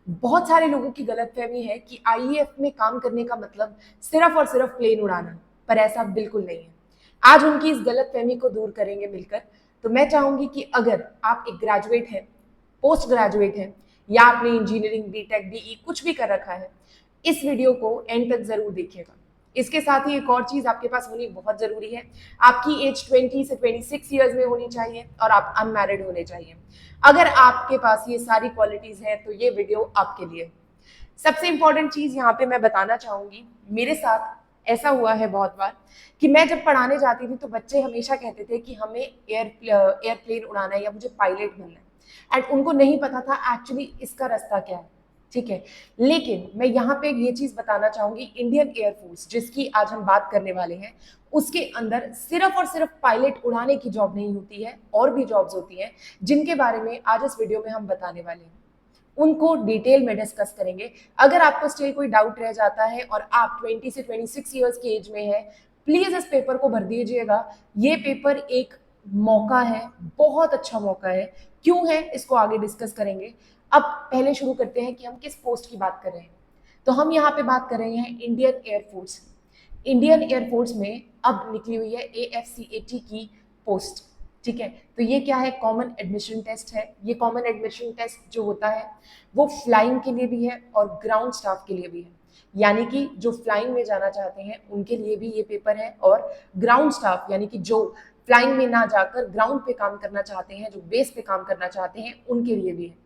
बहुत सारे लोगों की गलतफहमी है कि आईएएफ में काम करने का मतलब सिर्फ और सिर्फ प्लेन उड़ाना, पर ऐसा बिल्कुल नहीं है। आज उनकी इस गलतफहमी को दूर करेंगे मिलकर। तो मैं चाहूंगी कि अगर आप एक ग्रेजुएट हैं, पोस्ट ग्रेजुएट हैं, या आपने इंजीनियरिंग, बीटेक, बीई कुछ भी कर रखा है, इस वीडियो को एंड तक जरूर देखिएगा। इसके साथ ही एक और चीज आपके पास होनी बहुत जरूरी है, आपकी एज 20 से 26 ईयर्स में होनी चाहिए और आप अनमैरिड होने चाहिए। अगर आपके पास ये सारी क्वालिटीज हैं तो ये वीडियो आपके लिए। सबसे इंपॉर्टेंट चीज यहाँ पे मैं बताना चाहूंगी, मेरे साथ ऐसा हुआ है बहुत बार कि मैं जब पढ़ाने जाती थी तो बच्चे हमेशा कहते थे कि हमें एयरप्लेन उड़ाना है या मुझे पायलट बनना है, एंड उनको नहीं पता था एक्चुअली इसका रास्ता क्या है। ठीक है, लेकिन मैं यहाँ पे ये चीज बताना चाहूंगी, इंडियन एयरफोर्स जिसकी आज हम बात करने वाले हैं, उसके अंदर सिर्फ और सिर्फ पायलट उड़ाने की जॉब नहीं होती है, और भी जॉब्स होती हैं जिनके बारे में आज इस वीडियो में हम बताने वाले हैं। उनको डिटेल में डिस्कस करेंगे। अगर आपको स्टिल कोई डाउट रह जाता है और आप 20 से 26 ईयर्स की एज में है, प्लीज इस पेपर को भर दीजिएगा। ये पेपर एक मौका है, बहुत अच्छा मौका है। क्यों है इसको आगे डिस्कस करेंगे। अब पहले शुरू करते हैं कि हम किस पोस्ट की बात कर रहे हैं। तो हम यहाँ पे बात कर रहे हैं इंडियन एयरफोर्स। इंडियन एयरफोर्स में अब निकली हुई है AFCAT की पोस्ट। ठीक है, तो ये क्या है, कॉमन एडमिशन टेस्ट है। ये कॉमन एडमिशन टेस्ट जो होता है वो फ्लाइंग के लिए भी है और ग्राउंड स्टाफ के लिए भी है। यानी कि जो फ्लाइंग में जाना चाहते हैं उनके लिए भी ये पेपर है, और ग्राउंड स्टाफ यानी कि जो फ्लाइंग में ना जाकर ग्राउंड पे काम करना चाहते हैं, जो बेस पे काम करना चाहते हैं, उनके लिए भी है।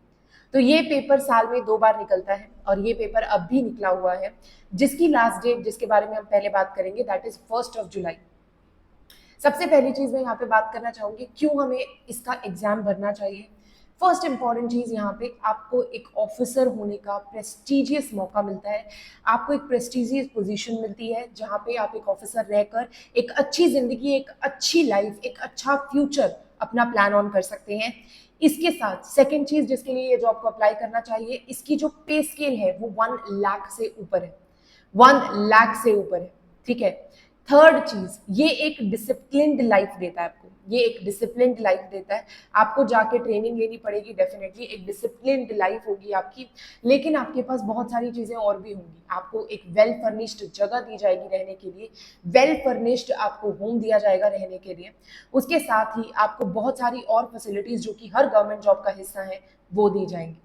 तो ये पेपर साल में 2 बार निकलता है और ये पेपर अब भी निकला हुआ है, जिसकी लास्ट डेट, जिसके बारे में हम पहले बात करेंगे, दैट इज 1 जुलाई। सबसे पहली चीज मैं यहाँ पे बात करना चाहूंगी क्यों हमें इसका एग्जाम भरना चाहिए। फर्स्ट इंपॉर्टेंट चीज यहाँ पे, आपको एक ऑफिसर होने का प्रेस्टिजियस मौका मिलता है। आपको एक प्रेस्टिजियस पोजीशन मिलती है जहाँ पे आप एक ऑफिसर रहकर एक अच्छी जिंदगी, एक अच्छी लाइफ, एक अच्छा फ्यूचर अपना प्लान ऑन कर सकते हैं। इसके साथ सेकेंड चीज जिसके लिए ये जॉब को अप्लाई करना चाहिए, इसकी जो पे स्केल है वो 1 लाख से ऊपर है। 1 लाख से ऊपर है। ठीक है, थर्ड चीज, ये एक डिसिप्लिन्ड लाइफ देता है आपको। ये एक डिसिप्लिन्ड लाइफ देता है। आपको जाके ट्रेनिंग लेनी पड़ेगी, डेफिनेटली एक डिसिप्लिन्ड लाइफ होगी आपकी, लेकिन आपके पास बहुत सारी चीजें और भी होंगी। आपको एक वेल फर्निश्ड जगह दी जाएगी रहने के लिए, वेल फर्निश्ड आपको होम दिया जाएगा रहने के लिए। उसके साथ ही आपको बहुत सारी और फैसिलिटीज जो कि हर गवर्नमेंट जॉब का हिस्सा है वो दी जाएंगी।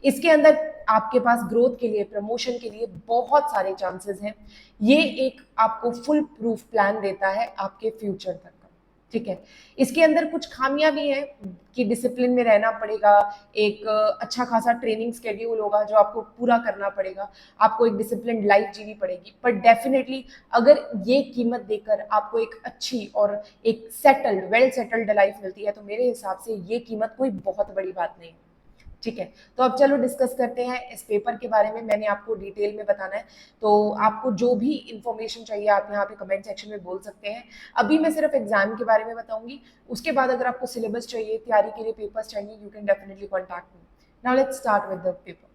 इसके अंदर आपके पास ग्रोथ के लिए, प्रमोशन के लिए बहुत सारे चांसेस हैं। ये एक आपको फुल प्रूफ प्लान देता है आपके फ्यूचर तक का। ठीक है, इसके अंदर कुछ खामियां भी हैं कि डिसिप्लिन में रहना पड़ेगा, एक अच्छा खासा ट्रेनिंग स्केड्यूल होगा जो आपको पूरा करना पड़ेगा, आपको एक डिसिप्लिन लाइफ जीनी पड़ेगी। पर डेफिनेटली अगर ये कीमत देकर आपको एक अच्छी और एक सेटल्ड, वेल सेटल्ड लाइफ मिलती है तो मेरे हिसाब से ये कीमत कोई बहुत बड़ी बात नहीं है। ठीक है, तो अब चलो डिस्कस करते हैं इस पेपर के बारे में। मैंने आपको डिटेल में बताना है, तो आपको जो भी इंफॉर्मेशन चाहिए आप यहाँ पे कमेंट सेक्शन में बोल सकते हैं। अभी मैं सिर्फ एग्जाम के बारे में बताऊंगी, उसके बाद अगर आपको सिलेबस चाहिए, तैयारी के लिए पेपर्स चाहिए, you can definitely contact me. Now let's start with the paper.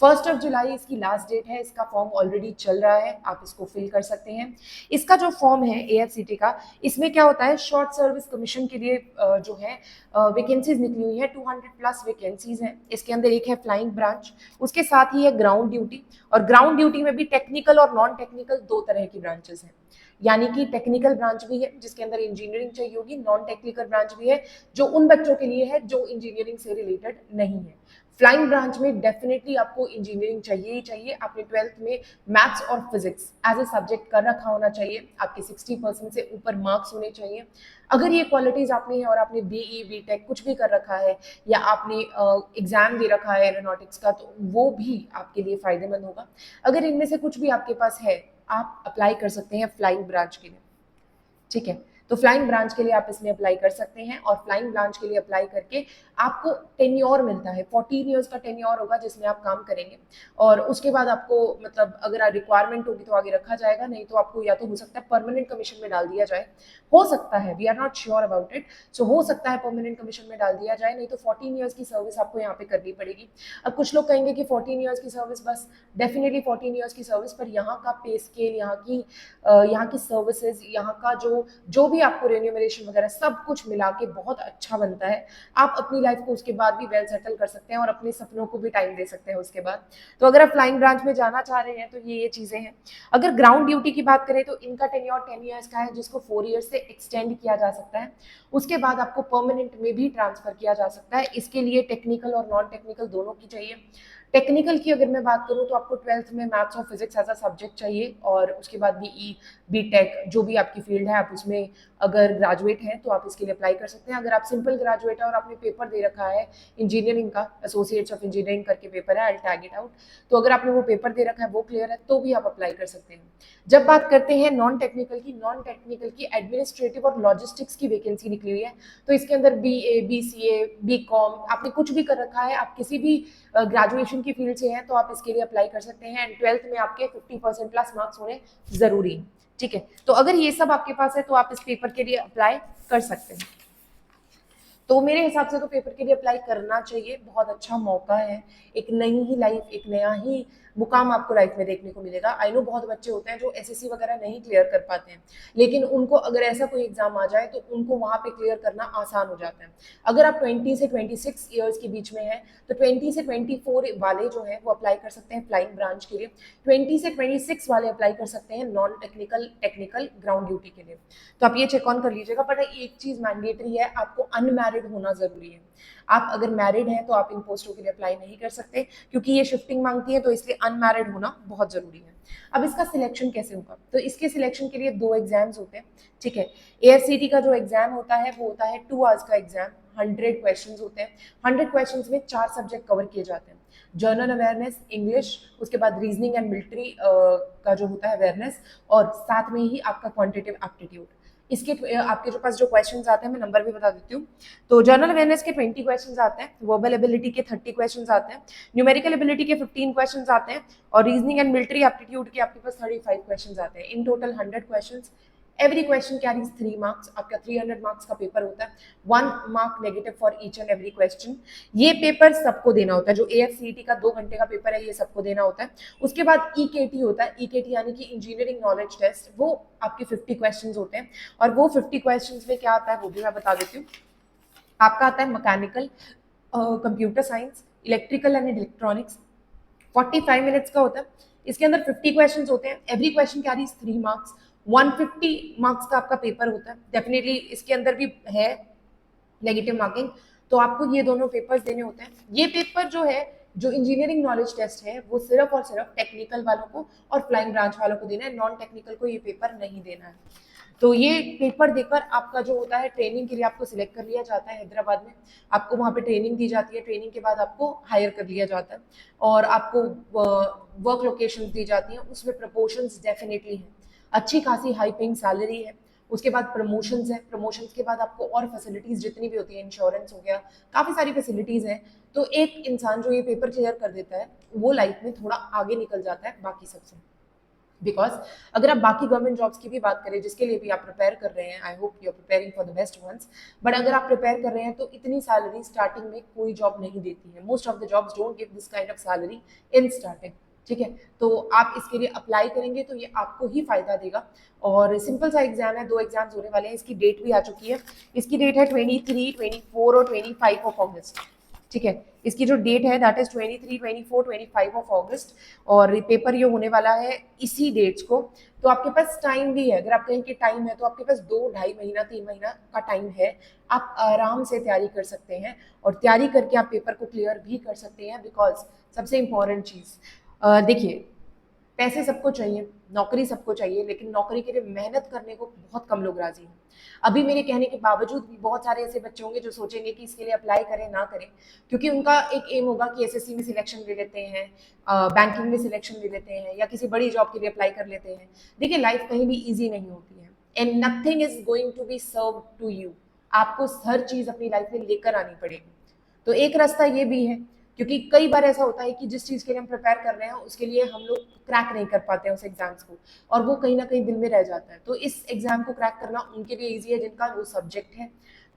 1 जुलाई इसकी लास्ट डेट है। इसका फॉर्म ऑलरेडी चल रहा है, आप इसको फिल कर सकते हैं। इसका जो फॉर्म है AFCT का, इसमें क्या होता है, शॉर्ट सर्विस कमीशन के लिए जो है वैकेंसीज निकली हुई है। 200+ वैकेंसीज हैं। इसके अंदर एक है फ्लाइंग ब्रांच, उसके साथ ही है ग्राउंड ड्यूटी। और ग्राउंड ड्यूटी में भी टेक्निकल और नॉन टेक्निकल 2 तरह की ब्रांचेस हैं। यानी कि टेक्निकल ब्रांच भी है जिसके अंदर इंजीनियरिंग चाहिए होगी, नॉन टेक्निकल ब्रांच भी है जो उन बच्चों के लिए है जो इंजीनियरिंग से रिलेटेड नहीं है। फ्लाइंग ब्रांच में डेफिनेटली आपको इंजीनियरिंग चाहिए ही चाहिए। आपने 12th में मैथ्स और फिजिक्स एज ए सब्जेक्ट कर रखा होना चाहिए, आपके 60% से ऊपर मार्क्स होने चाहिए। अगर ये क्वालिटीज आपने है और आपने BE BTech कुछ भी कर रखा है, या आपने एग्जाम दे रखा है एरोनॉटिक्स का, तो वो भी आपके लिए फायदेमंद होगा। अगर इनमें से कुछ भी आपके पास है, आप अप्लाई कर सकते हैं फ्लाइंग ब्रांच के लिए। ठीक है, तो फ्लाइंग ब्रांच के लिए आप इसमें अप्लाई कर सकते हैं, और फ्लाइंग ब्रांच के लिए अप्लाई करके आपको टेन्योर मिलता है। 14 ईयर्स का टेन्योर होगा जिसमें आप काम करेंगे, और उसके बाद आपको मतलब अगर रिक्वायरमेंट होगी तो आगे रखा जाएगा, नहीं तो आपको या तो हो सकता है परमानेंट कमीशन में डाल दिया जाए। हो सकता है, we are not sure about it, so हो सकता है परमानेंट कमीशन में डाल दिया जाए, नहीं तो 14 ईयर्स की सर्विस आपको यहाँ पे करनी पड़ेगी। अब कुछ लोग कहेंगे कि 14 ईयर्स की सर्विस बस, डेफिनेटली 14 ईयर्स की सर्विस, पर यहाँ का पे स्केल, यहाँ की सर्विसेज, यहाँ का जो भी भी आपको रेन्यूमरेशन वगैरह सब कुछ मिला के बहुत अच्छा बनता है। आप अपनी लाइफ को उसके बाद भी वेल सेटल कर सकते हैं और अपने सपनों को भी टाइम दे सकते हैं उसके बाद। तो अगर आप फ्लाइंग ब्रांच में जाना चाह रहे हैं तो ये चीज़ें हैं। अगर ग्राउंड ड्यूटी की बात करें तो इनका टेन्योर 10 ईयर्स का है, जिसको 4 ईयर्स से एक्सटेंड किया जा सकता है। उसके बाद आपको परमानेंट में भी ट्रांसफर किया जा सकता है। इसके लिए टेक्निकल और नॉन टेक्निकल दोनों की चाहिए। टेक्निकल की अगर मैं बात करूं तो आपको 12th में मैथ्स और फिजिक्स एज अ सब्जेक्ट चाहिए, और उसके बाद बीई, बीटेक, जो भी आपकी फील्ड है आप उसमें अगर ग्रेजुएट हैं तो आप इसके लिए अप्लाई कर सकते हैं। अगर आप सिंपल ग्रेजुएट है और आपने पेपर दे रखा है इंजीनियरिंग का, एसोसिएट्स ऑफ इंजीनियरिंग करके पेपर है, आई टैग इट आउट, तो अगर आपने वो पेपर दे रखा है, वो क्लियर है, तो भी आप अप्लाई कर सकते हैं। जब बात करते हैं नॉन टेक्निकल की एडमिनिस्ट्रेटिव और लॉजिस्टिक्स की वैकेंसी निकली हुई है। तो इसके अंदर BA, BCA, BCom आपने कुछ भी कर रखा है, आप किसी भी ग्रेजुएशन की फील्ड से हैं तो आप इसके लिए अप्लाई कर सकते हैं। एंड 12th में आपके 50% प्लस मार्क्स होने जरूरी है। ठीक है, तो अगर ये सब आपके पास है तो आप इस पेपर के लिए अप्लाई कर सकते हैं। तो मेरे हिसाब से तो पेपर के लिए अप्लाई करना चाहिए, बहुत अच्छा मौका है। एक नई ही लाइफ, एक नया ही मुकाम आपको लाइफ में देखने को मिलेगा। आई नो बहुत बच्चे होते हैं जो एसएससी वगैरह नहीं क्लियर कर पाते हैं, लेकिन उनको अगर ऐसा कोई एग्जाम आ जाए तो उनको वहां पे क्लियर करना आसान हो जाता है। अगर आप 20 से 26 ईयर्स के बीच में हैं तो 20 से 24 वाले जो है वो अप्लाई कर सकते हैं फ्लाइंग ब्रांच के लिए। 20 से 26 वाले अप्लाई कर सकते हैं नॉन टेक्निकल ग्राउंड ड्यूटी के लिए। तो आप ये चेक ऑन कर लीजिएगा। बट एक चीज मैंडेटरी है, आपको अनमैरिड होना जरूरी है। आप अगर मैरिड हैं तो आप इन पोस्टों के लिए अप्लाई नहीं कर सकते, क्योंकि ये शिफ्टिंग मांगती है, तो इसलिए अनमैरिड होना बहुत जरूरी है। अब इसका सिलेक्शन कैसे होगा, तो इसके सिलेक्शन के लिए 2 एग्जाम्स होते हैं। ठीक है, AFCT का जो एग्जाम होता है वो होता है 2 आवर्स का एग्जाम, 100 क्वेश्चन होते हैं। 100 क्वेश्चन में 4 सब्जेक्ट कवर किए जाते हैं, जर्नल अवेयरनेस, इंग्लिश, उसके बाद रीजनिंग एंड मिलिट्री का जो होता है अवेयरनेस, और साथ में ही आपका क्वांटिटेटिव एप्टीट्यूड। इसके आपके जो पास जो क्वेश्चंस आते हैं, मैं नंबर भी बता देती हूँ। तो जनरल अवेयरनेस के 20 क्वेश्चंस आते हैं, वर्बल एबिलिटी के 30 क्वेश्चंस आते हैं, न्यूमेरिकल एबिलिटी के 15 क्वेश्चंस आते हैं, और रीजनिंग एंड मिलिट्री एप्टीट्यूड के आपके पास 35 क्वेश्चंस आते हैं। In total 100 questions. Every question carries 3 marks. आपका 300 मार्क्स का पेपर होता है, 1 mark negative for each and every question. ये पेपर सबको देना होता है, जो AFCT का 2 घंटे का पेपर है ये सबको देना होता है। उसके बाद EKT होता है, EKT यानी कि इंजीनियरिंग नॉलेज टेस्ट, वो आपके 50 क्वेश्चन होते हैं। और वो 50 क्वेश्चन में क्या आता है वो भी मैं बता देती हूँ। आपका आता है mechanical, computer science, electrical and electronics, 45 minutes का होता है। इसके अंदर 50 क्वेश्चंस होते हैं, every question carries 3 marks, 150 marks का आपका पेपर होता है। डेफिनेटली इसके अंदर भी है नेगेटिव मार्किंग, तो आपको ये दोनों पेपर्स देने होते हैं। ये पेपर जो है, जो इंजीनियरिंग नॉलेज टेस्ट है, वो सिर्फ और सिर्फ टेक्निकल वालों को और फ्लाइंग ब्रांच वालों को देना है, नॉन टेक्निकल को ये पेपर नहीं देना है। तो ये पेपर देकर आपका जो होता है, ट्रेनिंग के लिए आपको सिलेक्ट कर लिया जाता है हैदराबाद में। आपको वहाँ पे ट्रेनिंग दी जाती है, ट्रेनिंग के बाद आपको हायर कर लिया जाता है और आपको वर्क लोकेशन दी जाती हैं, उसमें प्रपोर्शंस डेफिनेटली हैं। अच्छी खासी हाई पेइंग सैलरी है। उसके बाद प्रमोशंस है, प्रमोशंस के बाद आपको और फैसिलिटीज जितनी भी होती है, इंश्योरेंस हो गया, काफ़ी सारी फैसिलिटीज हैं। तो एक इंसान जो ये पेपर क्लियर कर देता है वो लाइफ में थोड़ा आगे निकल जाता है बाकी सबसे। बिकॉज अगर आप बाकी गवर्नमेंट जॉब्स की भी बात करें जिसके लिए भी आप प्रिपेयर कर रहे हैं, I hope you are preparing for the best ones, but अगर आप प्रिपेयर कर रहे हैं तो इतनी सैलरी स्टार्टिंग में कोई जॉब नहीं देती है। Most of the jobs don't give this kind of salary in starting. ठीक है, तो आप इसके लिए अप्लाई करेंगे तो ये आपको ही फायदा देगा। और सिंपल सा एग्जाम है, 2 एग्जाम्स होने वाले हैं। इसकी डेट भी आ चुकी है, इसकी डेट है 23, 24 और 25 ऑफ अगस्त। ठीक है, इसकी जो डेट है दैट इज 23, 24, 25 ऑफ अगस्त, और पेपर ये होने वाला है इसी डेट्स को। तो आपके पास टाइम भी है, अगर आप कहें कि टाइम है तो आपके पास 2-2.5 महीना 3 महीना का टाइम है। आप आराम से तैयारी कर सकते हैं और तैयारी करके आप पेपर को क्लियर भी कर सकते हैं। बिकॉज सबसे इंपॉर्टेंट चीज़, देखिए, पैसे सबको चाहिए, नौकरी सबको चाहिए, लेकिन नौकरी के लिए मेहनत करने को बहुत कम लोग राजी हैं। अभी मेरे कहने के बावजूद भी बहुत सारे ऐसे बच्चे होंगे जो सोचेंगे कि इसके लिए अप्लाई करें ना करें, क्योंकि उनका एक एम होगा कि एसएससी में सिलेक्शन ले लेते हैं, बैंकिंग में सिलेक्शन ले लेते हैं, या किसी बड़ी जॉब के लिए अप्लाई कर लेते हैं। देखिए, लाइफ कहीं भी ईजी नहीं होती है, and nothing is going to be serve to you. आपको हर चीज अपनी लाइफ में लेकर आनी पड़ेगी। तो एक रास्ता ये भी है, क्योंकि कई बार ऐसा होता है कि जिस चीज़ के लिए हम प्रिपेयर कर रहे हैं उसके लिए हम लोग क्रैक नहीं कर पाते हैं उस एग्जाम्स को, और वो कहीं ना कहीं दिल में रह जाता है। तो इस एग्जाम को क्रैक करना उनके लिए ईजी है जिनका वो सब्जेक्ट है।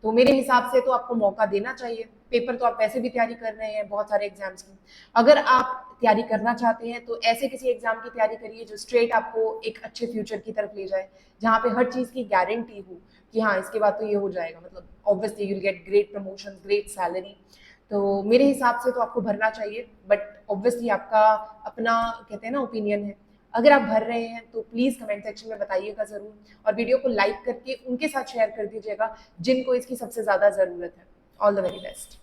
तो मेरे हिसाब से तो आपको मौका देना चाहिए। पेपर तो आप वैसे भी तैयारी कर रहे हैं बहुत सारे एग्जाम्स की। अगर आप तैयारी करना चाहते हैं तो ऐसे किसी एग्जाम की तैयारी करिए जो स्ट्रेट आपको एक अच्छे फ्यूचर की तरफ ले जाए, जहाँ पे हर चीज़ की गारंटी हो कि हाँ इसके बाद तो ये हो जाएगा, मतलब obviously you will get great promotion, great salary. तो मेरे हिसाब से तो आपको भरना चाहिए, बट ऑब्वियसली आपका अपना कहते हैं ना ओपिनियन है। अगर आप भर रहे हैं तो प्लीज़ कमेंट सेक्शन में बताइएगा ज़रूर, और वीडियो को लाइक करके उनके साथ शेयर कर दीजिएगा जिनको इसकी सबसे ज़्यादा ज़रूरत है। All the very best.